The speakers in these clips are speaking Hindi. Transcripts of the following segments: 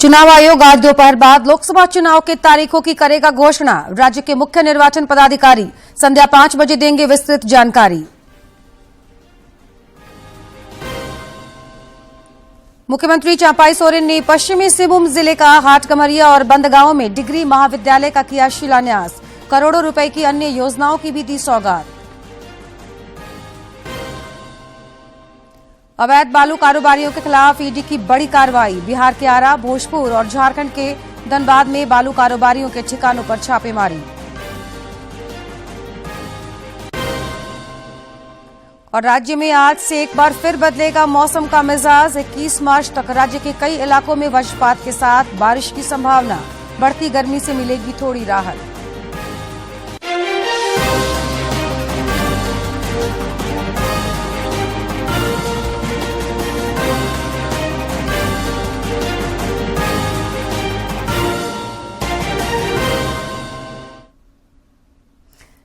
चुनाव आयोग आज दोपहर बाद लोकसभा चुनाव की तारीखों की करेगा घोषणा। राज्य के मुख्य निर्वाचन पदाधिकारी संध्या 5 बजे देंगे विस्तृत जानकारी। मुख्यमंत्री चांपाई सोरेन ने पश्चिमी सिंहभूम जिले का हाटकमरिया और बंदगांव में डिग्री महाविद्यालय का किया शिलान्यास। करोड़ों रुपए की अन्य योजनाओं की भी दी सौगात। अवैध बालू कारोबारियों के खिलाफ ईडी की बड़ी कार्रवाई। बिहार के आरा, भोजपुर और झारखंड के धनबाद में बालू कारोबारियों के ठिकानों पर छापेमारी। और राज्य में आज से एक बार फिर बदलेगा मौसम का मिजाज। 21 मार्च तक राज्य के कई इलाकों में वज्रपात के साथ बारिश की संभावना। बढ़ती गर्मी से मिलेगी थोड़ी राहत।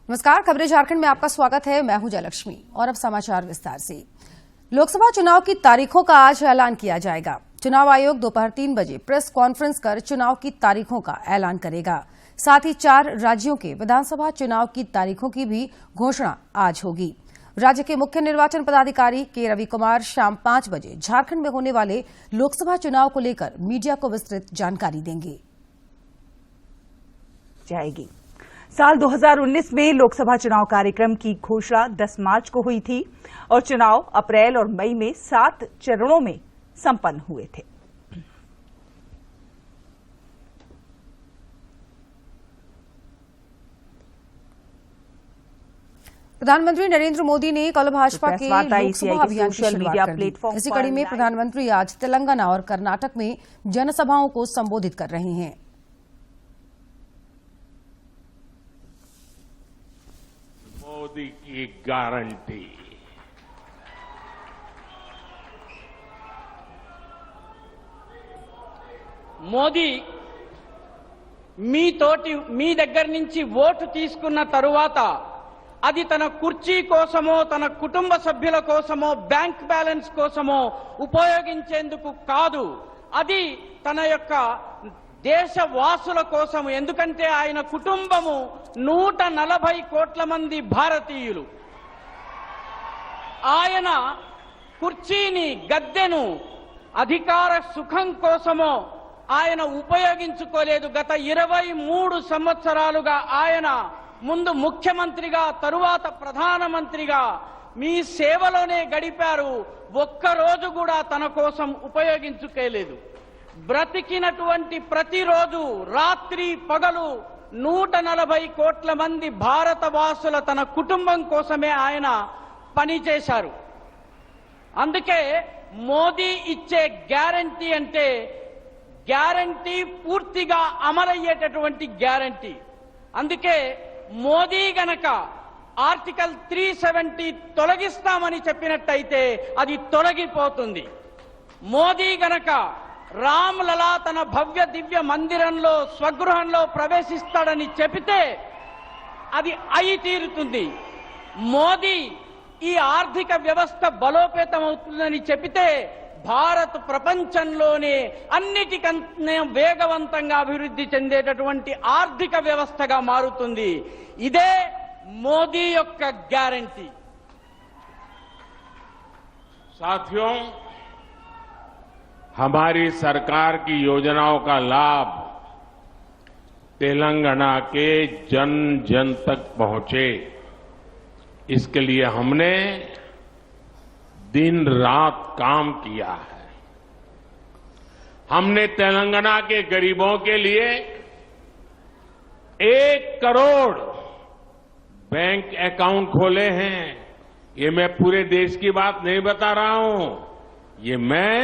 नमस्कार, खबरें झारखंड में आपका स्वागत है। मैं हूं जयलक्ष्मी और अब समाचार विस्तार से। लोकसभा चुनाव की तारीखों का आज ऐलान किया जाएगा। चुनाव आयोग दोपहर 3 बजे प्रेस कॉन्फ्रेंस कर चुनाव की तारीखों का ऐलान करेगा। साथ ही 4 राज्यों के विधानसभा चुनाव की तारीखों की भी घोषणा आज होगी। राज्य के मुख्य निर्वाचन पदाधिकारी के रवि कुमार शाम 5 बजे झारखंड में होने वाले लोकसभा चुनाव को लेकर मीडिया को विस्तृत जानकारी देंगे। जाएगी। साल 2019 में लोकसभा चुनाव कार्यक्रम की घोषणा 10 मार्च को हुई थी और चुनाव अप्रैल और मई में 7 चरणों में संपन्न हुए थे। प्रधानमंत्री नरेंद्र मोदी ने कल भाजपा के लोकसभा अभियान की शुरुआत कर दी। इसी कड़ी में प्रधानमंत्री आज तेलंगाना और कर्नाटक में जनसभाओं को संबोधित कर रहे हैं। मोदी की गारंटी। మోదీ మీ దగ్గర నుంచి ఓటు తీసుకున్న తరువాత అది తన కుర్చీ కోసమో తన కుటుంబ సభ్యుల కోసమో బ్యాంక్ బ్యాలెన్స్ కోసమో ఉపయోగించేందుకు కాదు, అది తన యొక్క దేశవాసుల కోసం. ఎందుకంటే ఆయన కుటుంబము 140 కోట్ల మంది భారతీయులు. ఆయన కుర్చీని, గద్దెను అధికార సుఖం కోసమో ఆయన ఉపయోగించుకోలేదు. గత 23 సంవత్సరాలుగా ఆయన ముందు ముఖ్యమంత్రిగా, తరువాత ప్రధానమంత్రిగా మీ సేవలోనే గడిపారు. ఒక్కరోజు కూడా తన కోసం ఉపయోగించుకోలేదు. బ్రతికినటువంటి ప్రతిరోజు రాత్రి పగలు 140 కోట్ల మంది భారతవాసుల తన కుటుంబం కోసమే ఆయన పనిచేశారు. అందుకే మోదీ ఇచ్చే గ్యారంటీ అంటే గ్యారంటీ పూర్తిగా అమలయ్యేటటువంటి గ్యారంటీ. అందుకే మోదీ గనక ఆర్టికల్ 370 తొలగిస్తామని చెప్పినట్టయితే అది తొలగిపోతుంది. మోదీ గనక రామ్లలా తన భవ్య దివ్య మందిరంలో స్వగృహంలో ప్రవేశిస్తాడని చెబితే అది అయి తీరుతుంది. మోదీ ఈ ఆర్థిక వ్యవస్థ బలోపేతమవుతుందని చెబితే భారత్ ప్రపంచంలోనే అన్నిటికన్నా వేగవంతంగా అభివృద్ధి చెందేటటువంటి ఆర్థిక వ్యవస్థగా మారుతుంది. ఇదే మోదీ యొక్క గ్యారంటీ. साथियों, हमारी सरकार की योजनाओं का लाभ तेलंगाना के जन जन तक पहुंचे, इसके लिए हमने दिन रात काम किया है। हमने तेलंगाना के गरीबों के लिए 1 करोड़ बैंक अकाउंट खोले हैं। ये मैं पूरे देश की बात नहीं बता रहा हूं, ये मैं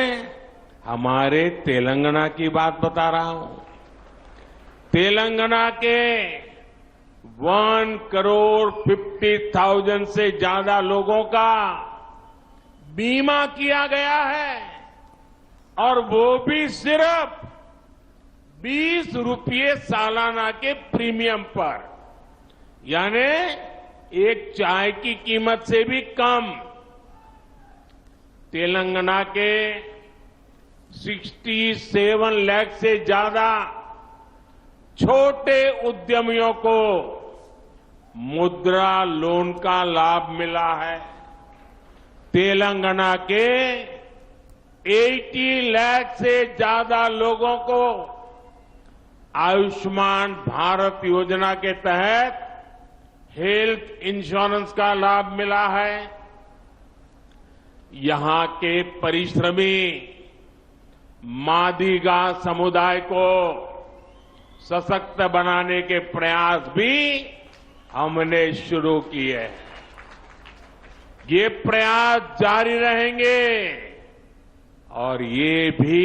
हमारे तेलंगाना की बात बता रहा हूं। तेलंगाना के 1,50,00,000 से ज्यादा लोगों का बीमा किया गया है और वो भी सिर्फ 20 रुपये सालाना के प्रीमियम पर, यानी एक चाय की कीमत से भी कम। तेलंगाना के 67 लाख से ज्यादा छोटे उद्यमियों को मुद्रा लोन का लाभ मिला है। तेलंगाना के 80 लाख से ज्यादा लोगों को आयुष्मान भारत योजना के तहत हेल्थ इंश्योरेंस का लाभ मिला है। यहां के परिश्रमी मादिगा समुदाय को सशक्त बनाने के प्रयास भी हमने शुरू किए हैं। ये प्रयास जारी रहेंगे और ये भी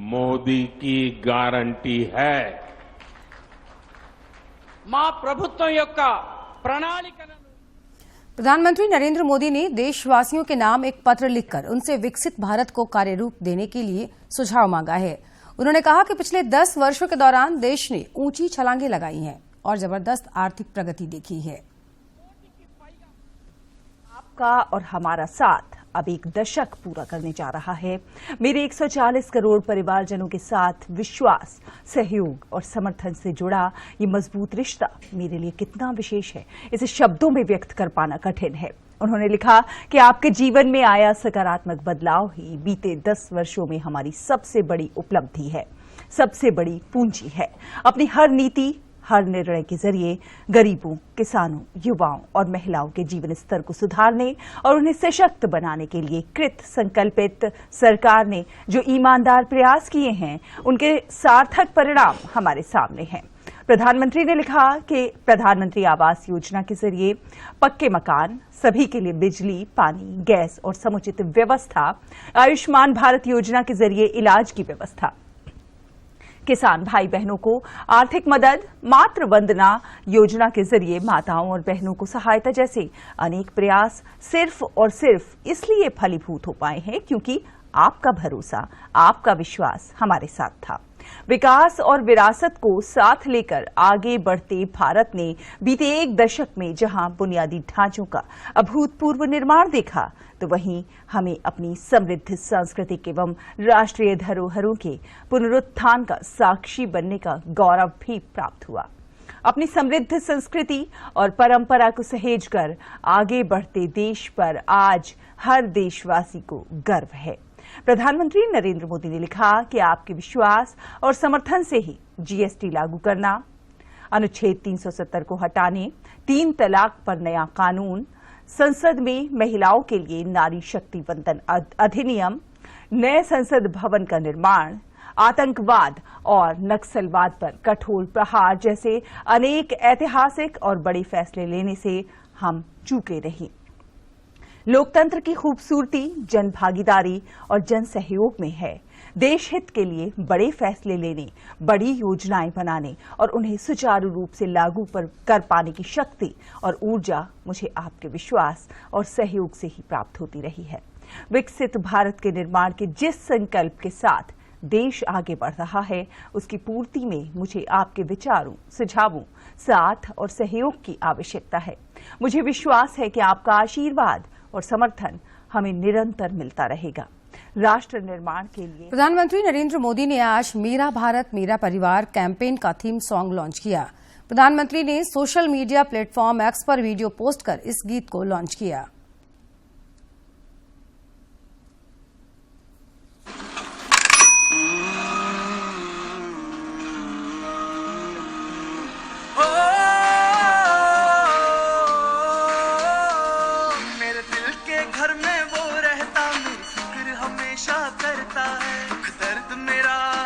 मोदी की गारंटी है। మా ప్రభుత్వం యొక్క ప్రణాళికలను प्रधानमंत्री नरेंद्र मोदी ने देशवासियों के नाम एक पत्र लिखकर उनसे विकसित भारत को कार्यरूप देने के लिए सुझाव मांगा है। उन्होंने कहा कि पिछले 10 वर्षों के दौरान देश ने ऊंची छलांगें लगाई हैं और जबरदस्त आर्थिक प्रगति देखी है। आपका और हमारा साथ अब एक दशक पूरा करने जा रहा है। मेरे 140 करोड़ परिवारजनों के साथ विश्वास, सहयोग और समर्थन से जुड़ा ये मजबूत रिश्ता मेरे लिए कितना विशेष है, इसे शब्दों में व्यक्त कर पाना कठिन है। उन्होंने लिखा कि आपके जीवन में आया सकारात्मक बदलाव ही बीते 10 वर्षों में हमारी सबसे बड़ी उपलब्धि है, सबसे बड़ी पूंजी है। अपनी हर नीति, हर निर्णय के जरिए गरीबों, किसानों, युवाओं और महिलाओं के जीवन स्तर को सुधारने और उन्हें सशक्त बनाने के लिए कृत संकल्पित सरकार ने जो ईमानदार प्रयास किए हैं, उनके सार्थक परिणाम हमारे सामने हैं। प्रधानमंत्री ने लिखा कि प्रधानमंत्री आवास योजना के जरिए पक्के मकान, सभी के लिए बिजली, पानी, गैस और समुचित व्यवस्था, आयुष्मान भारत योजना के जरिए इलाज की व्यवस्था, किसान भाई बहनों को आर्थिक मदद, मातृ वंदना योजना के जरिए माताओं और बहनों को सहायता जैसे अनेक प्रयास सिर्फ और सिर्फ इसलिए फलीभूत हो पाए हैं क्योंकि आपका भरोसा, आपका विश्वास हमारे साथ था। विकास और विरासत को साथ लेकर आगे बढ़ते भारत ने बीते एक दशक में जहां बुनियादी ढांचों का अभूतपूर्व निर्माण देखा, तो वहीं हमें अपनी समृद्ध सांस्कृतिक एवं राष्ट्रीय धरोहरों के पुनरुत्थान का साक्षी बनने का गौरव भी प्राप्त हुआ। अपनी समृद्ध संस्कृति और परंपरा को सहेज कर आगे बढ़ते देश पर आज हर देशवासी को गर्व है। प्रधानमंत्री नरेंद्र मोदी ने लिखा कि आपके विश्वास और समर्थन से ही जीएसटी लागू करना, अनुच्छेद 370 को हटाने, 3 तलाक पर नया कानून, संसद में महिलाओं के लिए नारी शक्ति वंदन अधिनियम, नए संसद भवन का निर्माण, आतंकवाद और नक्सलवाद पर कठोर प्रहार जैसे अनेक ऐतिहासिक और बड़े फैसले लेने से हम चूके नहीं। लोकतंत्र की खूबसूरती जन भागीदारी और जन सहयोग में है। देश हित के लिए बड़े फैसले लेने, बड़ी योजनाएं बनाने और उन्हें सुचारू रूप से लागू कर पाने की शक्ति और ऊर्जा मुझे आपके विश्वास और सहयोग से ही प्राप्त होती रही है। विकसित भारत के निर्माण के जिस संकल्प के साथ देश आगे बढ़ रहा है, उसकी पूर्ति में मुझे आपके विचारों, सुझावों, साथ और सहयोग की आवश्यकता है। मुझे विश्वास है कि आपका आशीर्वाद और समर्थन हमें निरंतर मिलता रहेगा। राष्ट्र निर्माण के लिए प्रधानमंत्री नरेंद्र मोदी ने आज मेरा भारत मेरा परिवार कैंपेन का थीम सॉन्ग लॉन्च किया। प्रधानमंत्री ने सोशल मीडिया प्लेटफॉर्म एक्स पर वीडियो पोस्ट कर इस गीत को लॉन्च किया।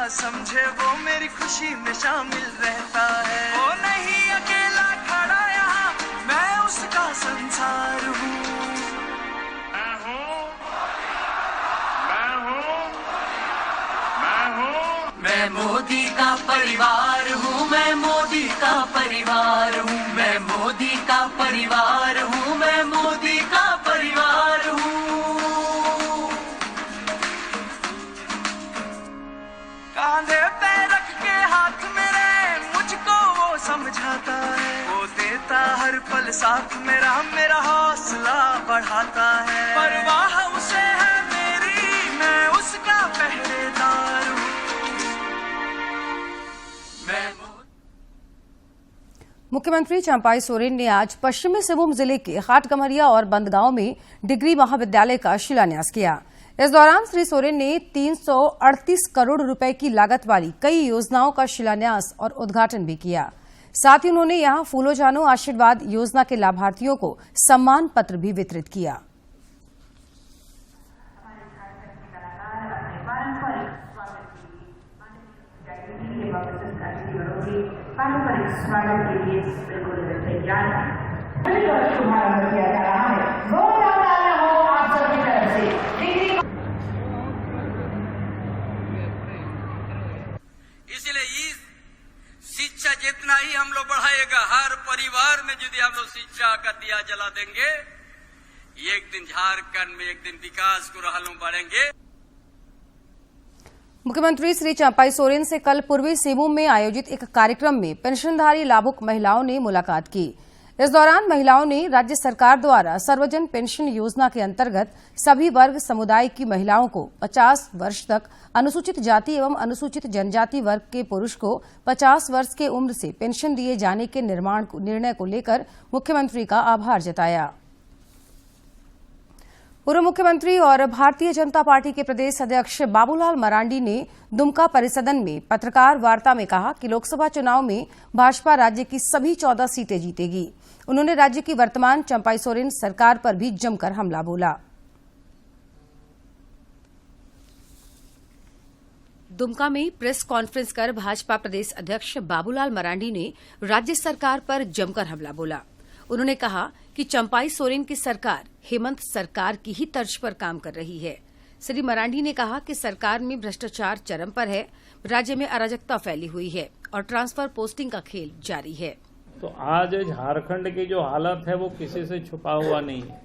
समझे वो मेरी खुशी में शामिल रहता है। वो नहीं अकेला खड़ा यहाँ, मैं उसका संसार हूँ। मैं मोदी का परिवार हूँ, मैं मोदी का परिवार हूँ, मैं मोदी का परिवार हूँ, मैं मोदी का परिवार हूँ। कांधे पे रख के हाथ मेरे मुझको वो समझाता है। वो देता हर पल साथ मेरा, मेरा हौसला बढ़ाता है। परवाह उसे है मेरी, मैं उसका मुख्यमंत्री चंपाई सोरेन ने आज पश्चिमी सिंहभूम जिले के हाटगम्हरिया और बंदगांव में डिग्री महाविद्यालय का शिलान्यास किया। इस दौरान श्री सोरेन ने 338 करोड़ रुपए की लागत वाली कई योजनाओं का शिलान्यास और उद्घाटन भी किया। साथ ही उन्होंने यहां फूलो जानो आशीर्वाद योजना के लाभार्थियों को सम्मान पत्र भी वितरित किया। पारंपरिक स्वागत के लिए बिल्कुल तैयार है। शुभारंभ किया जा रहा है। जोरदार तालियां हो आप सबकी तरफ से। इसलिए इस शिक्षा जितना ही हम लोग बढ़ाएगा, हर परिवार में यदि हम लोग शिक्षा का दिया जला देंगे, एक दिन झारखंड में एक दिन विकास को राह बढ़ेंगे। मुख्यमंत्री श्री चंपाई सोरेन से कल पूर्वी सिंहभूम में आयोजित एक कार्यक्रम में पेंशनधारी लाभुक महिलाओं ने मुलाकात की। इस दौरान महिलाओं ने राज्य सरकार द्वारा सर्वजन पेंशन योजना के अंतर्गत सभी वर्ग समुदाय की महिलाओं को 50 वर्ष तक, अनुसूचित जाति एवं अनुसूचित जनजाति वर्ग के पुरुष को 50 वर्ष के उम्र से पेंशन दिए जाने के निर्णय को लेकर मुख्यमंत्री का आभार जताया। पूर्व मुख्यमंत्री और भारतीय जनता पार्टी के प्रदेश अध्यक्ष बाबूलाल मरांडी ने दुमका परिसदन में पत्रकार वार्ता में कहा कि लोकसभा चुनाव में भाजपा राज्य की सभी 14 सीटें जीतेगी। उन्होंने राज्य की वर्तमान चंपाई सोरेन सरकार पर भी जमकर हमला बोला। दुमका में प्रेस कॉन्फ्रेंस कर भाजपा प्रदेश अध्यक्ष बाबूलाल मरांडी ने राज्य सरकार पर जमकर हमला बोला। उन्होंने कहा कि चंपाई सोरेन की सरकार हेमंत सरकार की ही तर्ज पर काम कर रही है। श्री मरांडी ने कहा कि सरकार में भ्रष्टाचार चरम पर है, राज्य में अराजकता फैली हुई है और ट्रांसफर पोस्टिंग का खेल जारी है। तो आज झारखंड की जो हालत है वो किसी से छुपा हुआ नहीं है।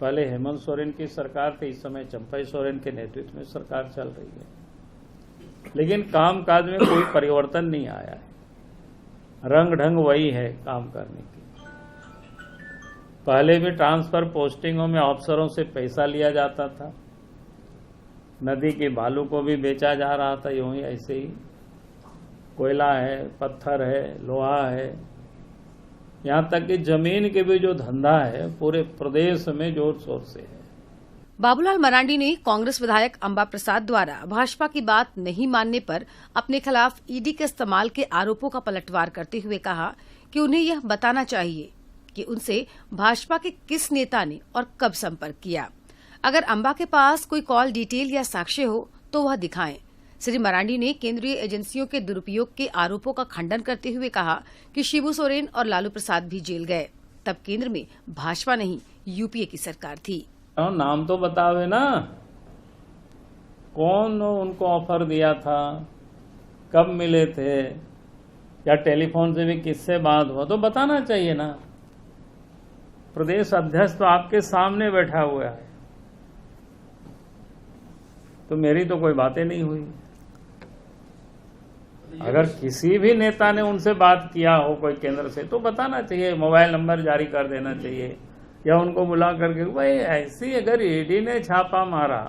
पहले हेमंत सोरेन की सरकार थी, इस समय चंपाई सोरेन के नेतृत्व में सरकार चल रही है, लेकिन कामकाज में कोई परिवर्तन नहीं आया है। रंग ढंग वही है काम करने की। पहले भी ट्रांसफर पोस्टिंगों में अफसरों से पैसा लिया जाता था, नदी के बालू को भी बेचा जा रहा था, यूं ही ऐसे ही कोयला है, पत्थर है, लोहा है, यहां तक कि जमीन के भी जो धंधा है पूरे प्रदेश में जोर शोर से है। बाबूलाल मरांडी ने कांग्रेस विधायक अंबा प्रसाद द्वारा भाजपा की बात नहीं मानने पर अपने खिलाफ ईडी के इस्तेमाल के आरोपों का पलटवार करते हुए कहा कि उन्हें यह बताना चाहिए कि उनसे भाजपा के किस नेता ने और कब संपर्क किया। अगर अंबा के पास कोई कॉल डिटेल या साक्ष्य हो तो वह दिखाएं। श्री मरांडी ने केंद्रीय एजेंसियों के दुरुपयोग के आरोपों का खंडन करते हुए कहा कि शिबू सोरेन और लालू प्रसाद भी जेल गए, तब केंद्र में भाजपा नहीं यूपीए की सरकार थी। नाम तो बतावे ना, कौन उनको ऑफर दिया था, कब मिले थे, या टेलीफोन से भी किससे बात हुआ, तो बताना चाहिए ना। प्रदेश अध्यक्ष तो आपके सामने बैठा हुआ है, तो मेरी तो कोई बातें नहीं हुई। अगर किसी भी नेता ने उनसे बात किया हो कोई केंद्र से तो बताना चाहिए, मोबाइल नंबर जारी कर देना चाहिए, या उनको बुला करके भाई ऐसी अगर ईडी ने छापा मारा,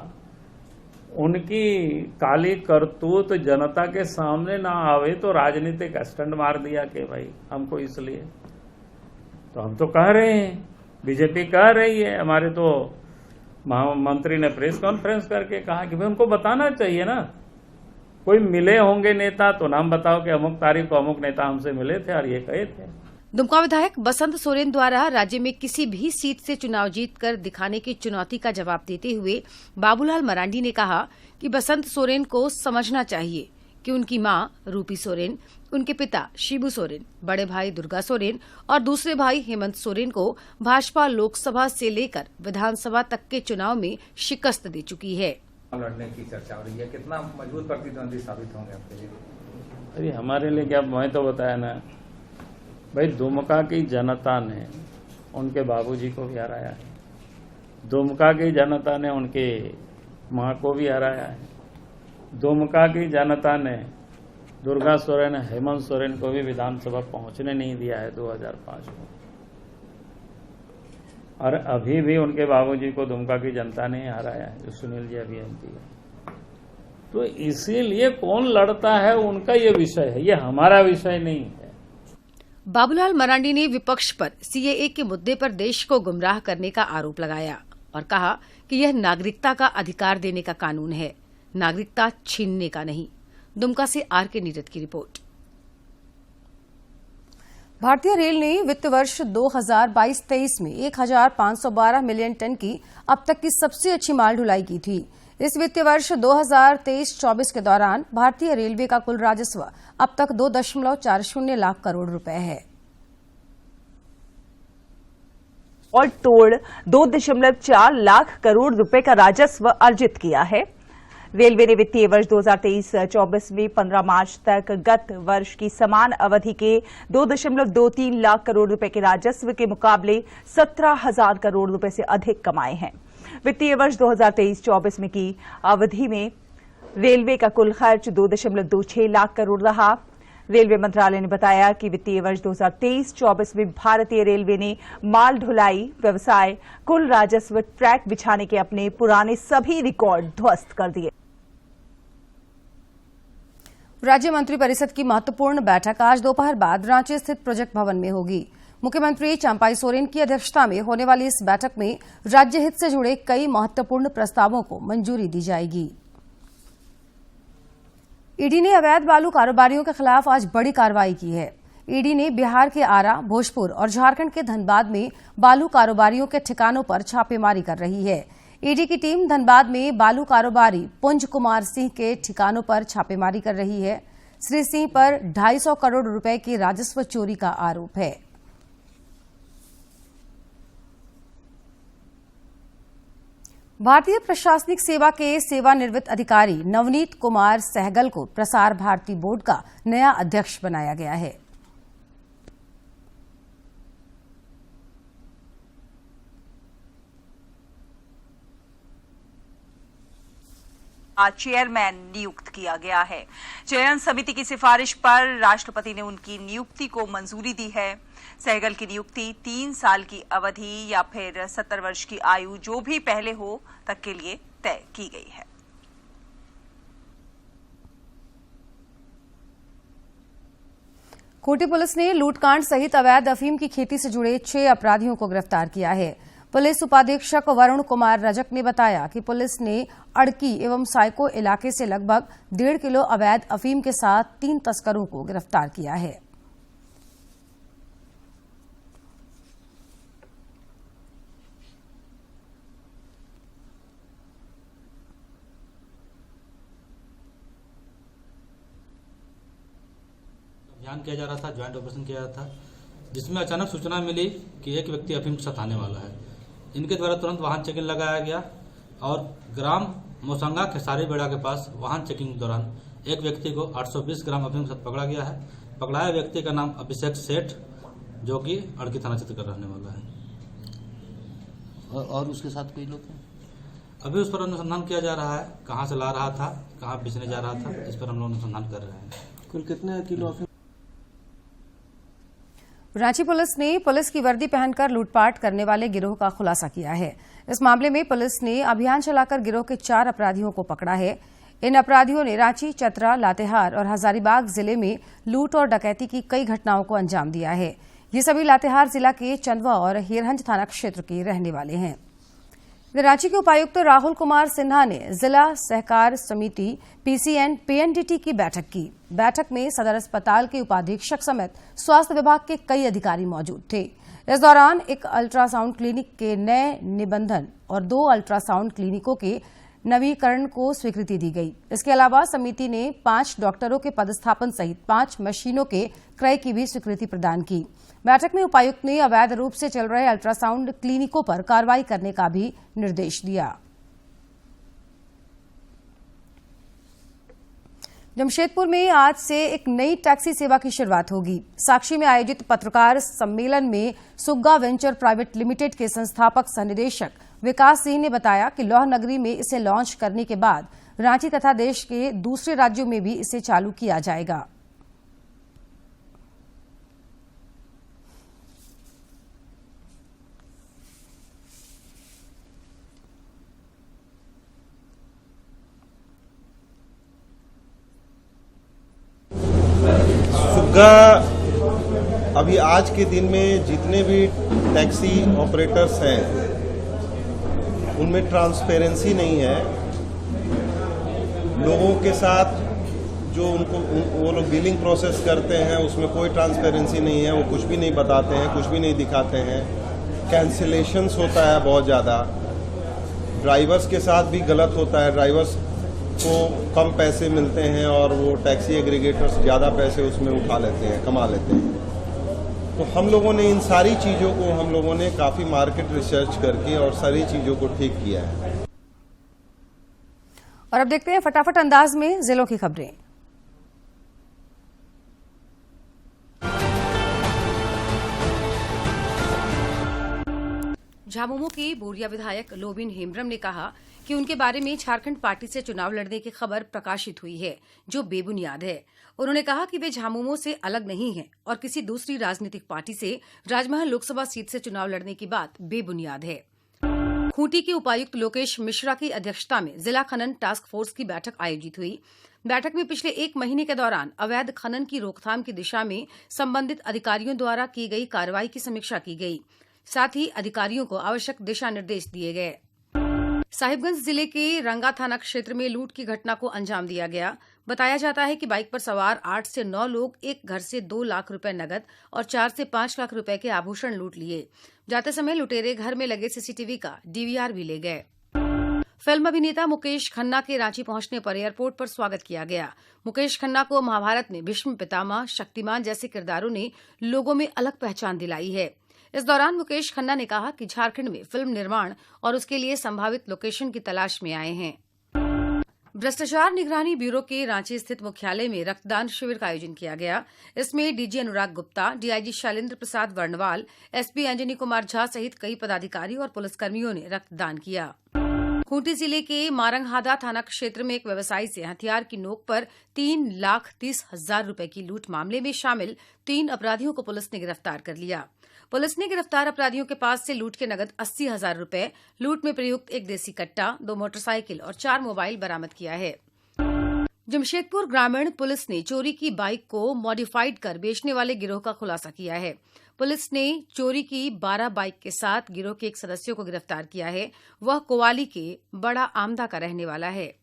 उनकी काली करतूत जनता के सामने ना आवे तो राजनीतिक स्टंट मार दिया कि भाई हमको इसलिए। तो हम तो कह रहे हैं, बीजेपी कह रही है, हमारे तो महामंत्री ने प्रेस कॉन्फ्रेंस करके कहा कि भाई उनको बताना चाहिए ना। कोई मिले होंगे नेता तो नाम बताओ कि अमुक तारीख को अमुक नेता हमसे मिले थे और ये कहे थे। दुमका विधायक बसंत सोरेन द्वारा राज्य में किसी भी सीट से चुनाव जीतकर दिखाने की चुनौती का जवाब देते हुए बाबूलाल मरांडी ने कहा कि बसंत सोरेन को समझना चाहिए कि उनकी मां रूपी सोरेन, उनके पिता शिबू सोरेन, बड़े भाई दुर्गा सोरेन और दूसरे भाई हेमंत सोरेन को भाजपा लोकसभा से लेकर विधानसभा तक के चुनाव में शिकस्त दे चुकी है। लड़ने की चर्चा हो रही है, कितना मजबूत प्रतिद्वंदी साबित होंगे आपके लिए? अरे हमारे लिए क्या, मैं तो बताया ना भाई, दुमका की जनता ने उनके बाबूजी को भी हराया है, दुमका की जनता ने उनके मां को भी हराया है, दुमका की जनता ने दुर्गा सोरेन, हेमंत सोरेन को भी विधानसभा पहुंचने नहीं दिया है 2005 में, और अभी भी उनके बाबूजी को दुमका की जनता ने हराया है, जो सुनील जी अभियंती है। तो इसीलिए कौन लड़ता है उनका ये विषय है, ये हमारा विषय नहीं है। बाबूलाल मरांडी ने विपक्ष पर सीएए के मुद्दे पर देश को गुमराह करने का आरोप लगाया और कहा कि यह नागरिकता का अधिकार देने का कानून है, नागरिकता छीनने का नहीं। दुमका से आर के नीरद की रिपोर्ट। भारतीय रेल ने वित्त वर्ष 2022-23 में 1512 मिलियन टन की अब तक की सबसे अच्छी माल ढुलाई की थी। इस वित्तीय वर्ष 2023-24 के दौरान भारतीय रेलवे का कुल राजस्व अब तक 2.40 लाख करोड़ रुपए है और तोड़ 2.4 लाख करोड़ रुपए का राजस्व अर्जित किया है। रेलवे ने वित्तीय वर्ष 2023-24 में 15 मार्च तक गत वर्ष की समान अवधि के 2.23 लाख करोड़ रुपए के राजस्व के मुकाबले 17,000 करोड़ रुपए से अधिक कमाए हैं। वित्तीय वर्ष 2023-24 में की अवधि में रेलवे का कुल खर्च 2.26 लाख करोड़ रहा। रेलवे मंत्रालय ने बताया कि वित्तीय वर्ष 2023-24 में भारतीय रेलवे ने माल ढुलाई व्यवसाय कुल राजस्व ट्रैक बिछाने के अपने पुराने सभी रिकॉर्ड ध्वस्त कर दिए। राज्य मंत्रिपरिषद की महत्वपूर्ण बैठक आज दोपहर बाद रांची स्थित प्रोजेक्ट भवन में होगी। मुख्यमंत्री चंपाई सोरेन की अध्यक्षता में होने वाली इस बैठक में राज्य हित से जुड़े कई महत्वपूर्ण प्रस्तावों को मंजूरी दी जाएगी। ईडी ने अवैध बालू कारोबारियों के खिलाफ आज बड़ी कार्रवाई की है। ईडी ने बिहार के आरा, भोजपुर और झारखंड के धनबाद में बालू कारोबारियों के ठिकानों पर छापेमारी कर रही है। ईडी की टीम धनबाद में बालू कारोबारी पुंज कुमार सिंह के ठिकानों पर छापेमारी कर रही है। श्री सिंह पर 250 करोड़ रुपए की राजस्व चोरी का आरोप है। भारतीय प्रशासनिक सेवा के सेवानिवृत्त अधिकारी नवनीत कुमार सहगल को प्रसार भारती बोर्ड का नया अध्यक्ष बनाया गया है। आज चेयरमैन नियुक्त किया गया है। चयन समिति की सिफारिश पर राष्ट्रपति ने उनकी नियुक्ति को मंजूरी दी है। सहगल की नियुक्ति 3 साल की अवधि या फिर 70 वर्ष की आयु जो भी पहले हो तक के लिए तय की गई है। खूंटी पुलिस ने लूटकांड सहित अवैध अफीम की खेती से जुड़े 6 अपराधियों को गिरफ्तार किया है। पुलिस उपाधीक्षक वरुण कुमार रजक ने बताया कि पुलिस ने अड़की एवं साइको इलाके से लगभग 1.5 किलो अवैध अफीम के साथ 3 तस्करों को गिरफ्तार किया है। अभियान किया जा रहा था, ज्वाइंट ऑपरेशन किया जा रहा था, जिसमें अचानक सूचना मिली कि एक व्यक्ति अफीम के साथ आने वाला है। इनके द्वारा तुरंत वाहन चेकिंग लगाया गया और ग्राम मोसंगा खेसारी बेड़ा के पास वाहन चेकिंग के दौरान एक व्यक्ति को 820 ग्राम अफीम के साथ पकड़ा गया है। पकड़ाया व्यक्ति का नाम अभिषेक सेठ, जो कि अड़की थाना क्षेत्र का रहने वाला है। और उसके साथ कोई लोग हैं? अभी उस पर अनुसंधान किया जा रहा है, कहाँ से ला रहा था, कहाँ बेचने जा रहा था, इस पर हम लोग अनुसंधान कर रहे हैं। कुल कितने किलो अफीम? रांची पुलिस ने पुलिस की वर्दी पहनकर लूटपाट करने वाले गिरोह का खुलासा किया है। इस मामले में पुलिस ने अभियान चलाकर गिरोह के 4 अपराधियों को पकड़ा है। इन अपराधियों ने रांची, चतरा, लातेहार और हजारीबाग जिले में लूट और डकैती की कई घटनाओं को अंजाम दिया है। ये सभी लातेहार जिला के चंदवा और हेरहंज थाना क्षेत्र के रहने वाले हैं। रांची के उपायुक्त राहुल कुमार सिन्हा ने जिला सहकार समिति पीसीएन पीएनडीटी की बैठक की। बैठक में सदर अस्पताल के उपाधीक्षक समेत स्वास्थ्य विभाग के कई अधिकारी मौजूद थे। इस दौरान एक अल्ट्रासाउंड क्लिनिक के नए निबंधन और 2 अल्ट्रासाउंड क्लिनिकों के नवीकरण को स्वीकृति दी गई। इसके अलावा समिति ने 5 डॉक्टरों के पदस्थापन सहित 5 मशीनों के क्रय की भी स्वीकृति प्रदान की। बैठक में उपायुक्त ने अवैध रूप से चल रहे अल्ट्रासाउंड क्लिनिकों पर कार्रवाई करने का भी निर्देश दिया। जमशेदपुर में आज से एक नई टैक्सी सेवा की शुरुआत होगी। साक्षी में आयोजित पत्रकार सम्मेलन में सुग्गा वेंचर प्राइवेट लिमिटेड के संस्थापक सह निदेशक विकास सिंह ने बताया कि लौह नगरी में इसे लॉन्च करने के बाद रांची तथा देश के दूसरे राज्यों में भी इसे चालू किया जाएगा। सुग्गा अभी आज के दिन में जितने भी टैक्सी ऑपरेटर्स हैं उनमें ट्रांसपेरेंसी नहीं है। लोगों के साथ जो वो लोग डीलिंग प्रोसेस करते हैं उसमें कोई ट्रांसपेरेंसी नहीं है। वो कुछ भी नहीं बताते हैं, कुछ भी नहीं दिखाते हैं। कैंसिलेशंस होता है बहुत ज़्यादा। ड्राइवर्स के साथ भी गलत होता है। ड्राइवर्स को कम पैसे मिलते हैं और वो टैक्सी एग्रीगेटर्स ज़्यादा पैसे उसमें उठा लेते हैं, कमा लेते हैं। तो हम लोगों ने इन सारी चीज़ों को हम लोगों ने काफ़ी मार्केट रिसर्च करके और सारी चीज़ों को ठीक किया है। और अब देखते हैं फटाफट अंदाज में जिलों की खबरें। झामुमो के बोरिया विधायक लोबिन हेम्ब्रम ने कहा कि उनके बारे में झारखंड पार्टी से चुनाव लड़ने की खबर प्रकाशित हुई है, जो बेबुनियाद है। उन्होंने कहा कि वे झामुमो से अलग नहीं हैं और किसी दूसरी राजनीतिक पार्टी से राजमहल लोकसभा सीट से चुनाव लड़ने की बात बेबुनियाद है। खूंटी के उपायुक्त लोकेश मिश्रा की अध्यक्षता में जिला खनन टास्क फोर्स की बैठक आयोजित हुई। बैठक में पिछले 1 महीने के दौरान अवैध खनन की रोकथाम की दिशा में संबंधित अधिकारियों द्वारा की गई कार्रवाई की समीक्षा की गई। साथ ही अधिकारियों को आवश्यक दिशा निर्देश दिए गए। साहिबगंज जिले के रंगा थाना क्षेत्र में लूट की घटना को अंजाम दिया गया। बताया जाता है कि बाइक पर सवार 8 से 9 लोग एक घर से 2 लाख रुपए नगद और 4 से 5 लाख रुपए के आभूषण लूट लिए। जाते समय लुटेरे घर में लगे सीसीटीवी का डीवीआर भी ले गए। फिल्म अभिनेता मुकेश खन्ना के रांची पहुंचने पर एयरपोर्ट पर स्वागत किया गया। मुकेश खन्ना को महाभारत में भीष्म पितामह, शक्तिमान जैसे किरदारों ने लोगों में अलग पहचान दिलाई है। इस दौरान मुकेश खन्ना ने कहा कि झारखंड में फिल्म निर्माण और उसके लिए संभावित लोकेशन की तलाश में आए हैं। भ्रष्टाचार निगरानी ब्यूरो के रांची स्थित मुख्यालय में रक्तदान शिविर का आयोजन किया गया। इसमें डीजी अनुराग गुप्ता, डीआईजी शैलेंद्र प्रसाद वर्णवाल, एसपी अंजनी कुमार झा सहित कई पदाधिकारी और पुलिसकर्मियों ने रक्तदान किया। खूंटी जिले के मारंगहादा थाना क्षेत्र में एक व्यवसायी से हथियार की नोक पर 3,30,000 रुपए की लूट मामले में शामिल 3 अपराधियों को पुलिस ने गिरफ्तार कर लिया। पुलिस ने गिरफ्तार अपराधियों के पास से लूट के नगद 80,000 रुपए, लूट में प्रयुक्त एक देसी कट्टा, 2 मोटरसाइकिल और 4 मोबाइल बरामद किया है। जमशेदपुर ग्रामीण पुलिस ने चोरी की बाइक को मॉडिफाइड कर बेचने वाले गिरोह का खुलासा किया है। पुलिस ने चोरी की 12 बाइक के साथ गिरोह के एक सदस्य को गिरफ्तार किया है। वह कोवाली के बड़ा आमदा का रहने वाला है।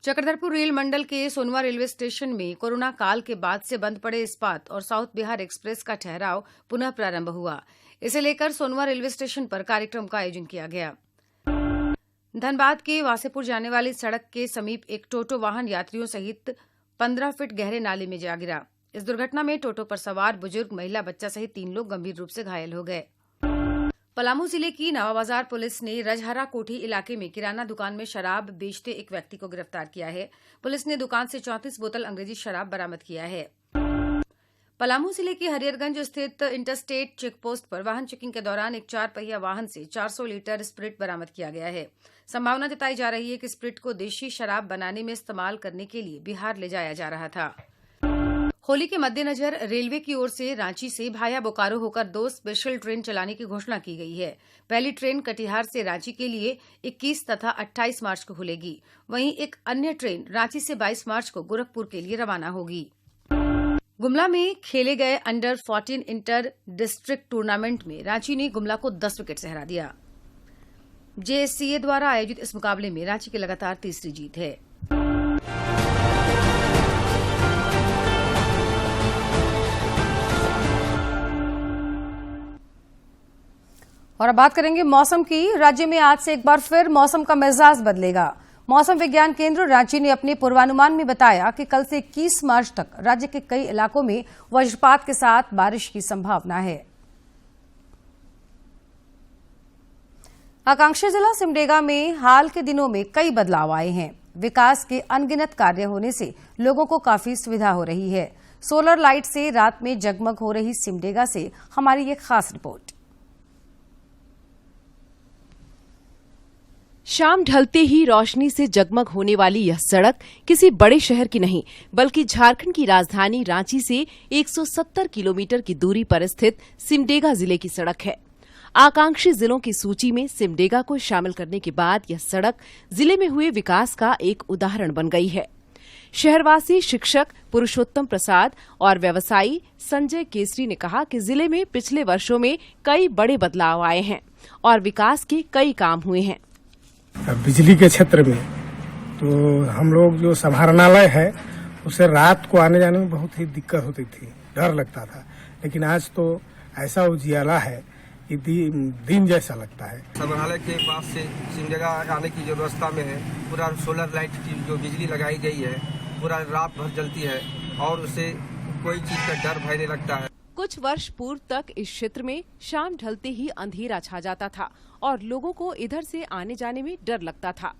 चक्रधरपुर रेल मंडल के सोनवा रेलवे स्टेशन में कोरोना काल के बाद से बंद पड़े इस्पात और साउथ बिहार एक्सप्रेस का ठहराव पुनः प्रारंभ हुआ। इसे लेकर सोनवा रेलवे स्टेशन पर कार्यक्रम का आयोजन किया गया। धनबाद के वासेपुर जाने वाली सड़क के समीप एक टोटो वाहन यात्रियों सहित 15 फीट गहरे नाले में जा गिरा। इस दुर्घटना में टोटो पर सवार बुजुर्ग, महिला, बच्चा सहित 3 लोग गंभीर रूप से घायल हो गए। पलामू जिले की नवाबाजार पुलिस ने रजहरा कोठी इलाके में किराना दुकान में शराब बेचते एक व्यक्ति को गिरफ्तार किया है। पुलिस ने दुकान से 34 बोतल अंग्रेजी शराब बरामद किया है। पलामू जिले के हरियरगंज स्थित इंटरस्टेट चेकपोस्ट पर वाहन चेकिंग के दौरान एक 4 पहिया वाहन से 400 लीटर स्प्रिट बरामद किया गया है। संभावना जताई जा रही है कि स्प्रिट को देशी शराब बनाने में इस्तेमाल करने के लिए बिहार ले जाया जा रहा था। होली के मद्देनजर रेलवे की ओर से रांची से भाया बोकारो होकर 2 स्पेशल ट्रेन चलाने की घोषणा की गई है। पहली ट्रेन कटिहार से रांची के लिए 21 तथा 28 मार्च को खुलेगी। वहीं एक अन्य ट्रेन रांची से 22 मार्च को गोरखपुर के लिए रवाना होगी। गुमला में खेले गए अंडर 14 इंटर डिस्ट्रिक्ट टूर्नामेंट में रांची ने गुमला को 10 विकेट से हरा दिया। जेएससीए द्वारा आयोजित इस मुकाबले में रांची की लगातार तीसरी जीत है। और अब बात करेंगे मौसम की। राज्य में आज से एक बार फिर मौसम का मिजाज बदलेगा। मौसम विज्ञान केंद्र रांची ने अपने पूर्वानुमान में बताया कि कल से 21 मार्च तक राज्य के कई इलाकों में वज्रपात के साथ बारिश की संभावना है। आकांक्षी जिला सिमडेगा में हाल के दिनों में कई बदलाव आए हैं। विकास के अनगिनत कार्य होने से लोगों को काफी सुविधा हो रही है। सोलर लाइट से रात में जगमग हो रही सिमडेगा से हमारी ये खास रिपोर्ट। शाम ढलते ही रोशनी से जगमग होने वाली यह सड़क किसी बड़े शहर की नहीं बल्कि झारखंड की राजधानी रांची से 170 किलोमीटर की दूरी पर स्थित सिमडेगा जिले की सड़क है। आकांक्षी जिलों की सूची में सिमडेगा को शामिल करने के बाद यह सड़क जिले में हुए विकास का एक उदाहरण बन गई है। शहरवासी शिक्षक पुरुषोत्तम प्रसाद और व्यवसायी संजय केसरी ने कहा कि जिले में पिछले वर्षों में कई बड़े बदलाव आए हैं और विकास के कई काम हुए हैं। बिजली के क्षेत्र में तो हम लोग जो समाहरणालय है उसे रात को आने जाने में बहुत ही दिक्कत होती थी, डर लगता था, लेकिन आज तो ऐसा उजियाला है कि दिन जैसा लगता है। समाहरणालय के पास से सिमडेगा आने की जो व्यवस्था में है, पूरा सोलर लाइट की जो बिजली लगाई गई है पूरा रात भर जलती है और उससे कोई चीज का डर भय नहीं लगता है। कुछ वर्ष पूर्व तक इस क्षेत्र में शाम ढलते ही अंधेरा छा जाता था और लोगों को इधर से आने जाने में डर लगता था।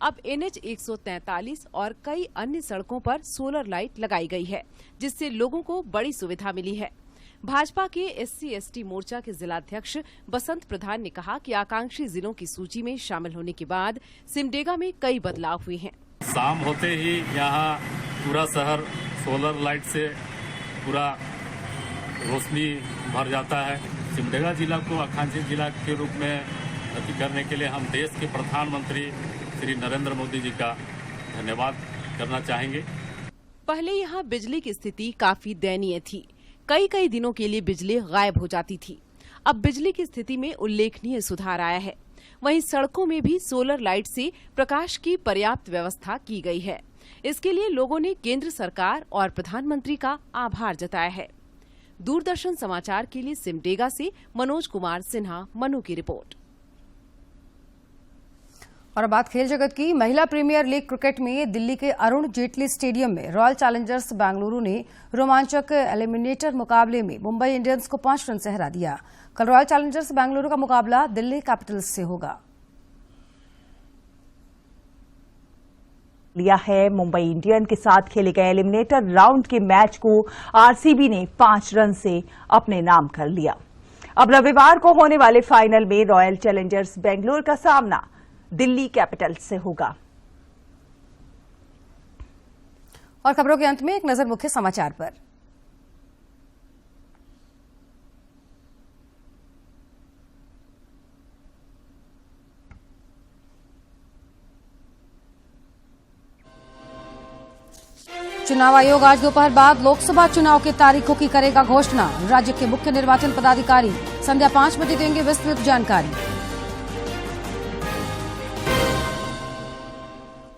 अब NH 143 और कई अन्य सड़कों पर सोलर लाइट लगाई गई है, जिससे लोगों को बड़ी सुविधा मिली है। भाजपा के SC/ST मोर्चा के जिलाध्यक्ष बसंत प्रधान ने कहा कि आकांक्षी जिलों की सूची में शामिल होने के बाद सिमडेगा में कई बदलाव हुए हैं। शाम होते ही यहाँ पूरा शहर सोलर लाइट से पूरा रोशनी भर जाता है। सिमडेगा जिला को आकांक्षी जिला के रूप में अति करने के लिए हम देश के प्रधानमंत्री श्री नरेंद्र मोदी जी का धन्यवाद करना चाहेंगे। पहले यहाँ बिजली की स्थिति काफी दयनीय थी, कई दिनों के लिए बिजली गायब हो जाती थी। अब बिजली की स्थिति में उल्लेखनीय सुधार आया है। वहीं सड़कों में भी सोलर लाइट से प्रकाश की पर्याप्त व्यवस्था की गई है। इसके लिए लोगों ने केंद्र सरकार और प्रधानमंत्री का आभार जताया है। दूरदर्शन समाचार के लिए सिमडेगा से मनोज कुमार सिन्हा, मनु की रिपोर्ट। और अब बात खेल जगत की। महिला प्रीमियर लीग क्रिकेट में दिल्ली के अरुण जेटली स्टेडियम में रॉयल चैलेंजर्स बेंगलुरु ने रोमांचक एलिमिनेटर मुकाबले में मुंबई इंडियंस को 5 रन से हरा दिया। कल रॉयल चैलेंजर्स बेंगलुरु का मुकाबला दिल्ली कैपिटल्स से होगा। लिया है मुंबई इंडियन के साथ खेले गए एलिमिनेटर राउंड के मैच को आरसीबी ने 5 रन से अपने नाम कर लिया। अब रविवार को होने वाले फाइनल में रॉयल चैलेंजर्स बेंगलुरु का सामना दिल्ली कैपिटल्स से होगा। और खबरों के अंत में एक नजर मुख्य समाचार पर। चुनाव आयोग आज दोपहर बाद लोकसभा चुनाव की तारीखों की करेगा घोषणा। राज्य के मुख्य निर्वाचन पदाधिकारी संध्या 5 बजे देंगे विस्तृत जानकारी।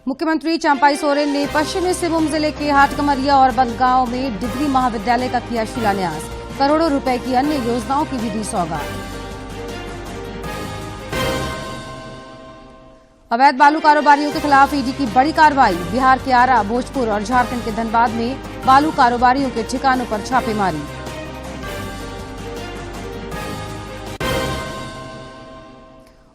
मुख्यमंत्री चंपाई सोरेन ने पश्चिमी सिंहभूम जिले के हाटकमरिया और बंदगांव में डिग्री महाविद्यालय का किया शिलान्यास। करोड़ों रुपए की अन्य योजनाओं की भी दी सौगात। अवैध बालू कारोबारियों के खिलाफ ईडी की बड़ी कार्रवाई। बिहार के आरा, भोजपुर और झारखंड के धनबाद में बालू कारोबारियों के ठिकानों पर छापेमारी।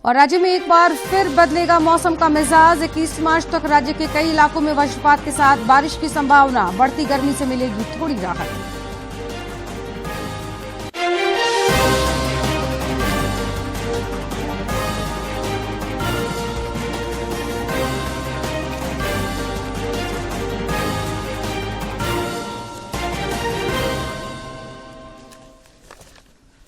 और राज्य में एक बार फिर बदलेगा मौसम का मिजाज। 21 मार्च तक राज्य के कई इलाकों में वज्रपात के साथ बारिश की संभावना। बढ़ती गर्मी से मिलेगी थोड़ी राहत।